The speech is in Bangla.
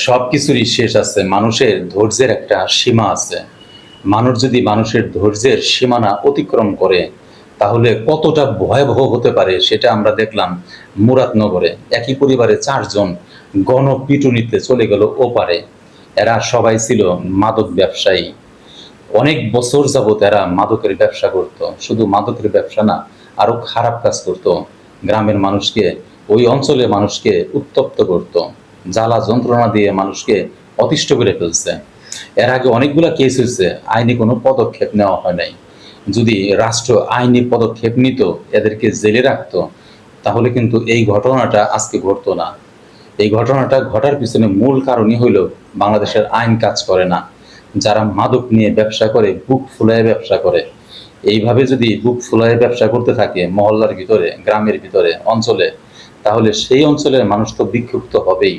সবকিছুরই শেষ আছে, মানুষের ধৈর্যের একটা সীমা আছে। মানুষ যদি মানুষের ধৈর্যের সীমানা অতিক্রম করে তাহলে কতটা ভয়াবহ হতে পারে সেটা আমরা দেখলাম মুরাদনগরে। একই পরিবারে 4 জন গণপিটুনিতে চলে গেল ওপারে। এরা সবাই ছিল মাদক ব্যবসায়ী। অনেক বছর যাবত এরা মাদকের ব্যবসা করত। শুধু মাদকের ব্যবসা না, আরো খারাপ কাজ করত। গ্রামের মানুষকে, ওই অঞ্চলের মানুষকে উত্তপ্ত করত, জ্বালা যন্ত্রণা দিয়ে মানুষকে অতিষ্ঠ করে ফেলছে। এর আগে অনেকগুলা কেস হয়েছে, আইনি কোনো পদক্ষেপ নেওয়া হয় নাই। যদি রাষ্ট্র আইনি পদক্ষেপ নিত, এদেরকে জেলে রাখতো, তাহলে কিন্তু এই ঘটনাটা আজকে ঘটতো না। এই ঘটনাটা ঘটার পিছনে মূল কারণই হইল বাংলাদেশের আইন কাজ করে না। যারা মাদক নিয়ে ব্যবসা করে, বুক ফুলায় ব্যবসা করে, এইভাবে যদি বুক ফুলায় ব্যবসা করতে থাকে মহল্লার ভিতরে, গ্রামের ভিতরে, অঞ্চলে, তাহলে সেই অঞ্চলের মানুষ তো বিক্ষুব্ধ হবেই।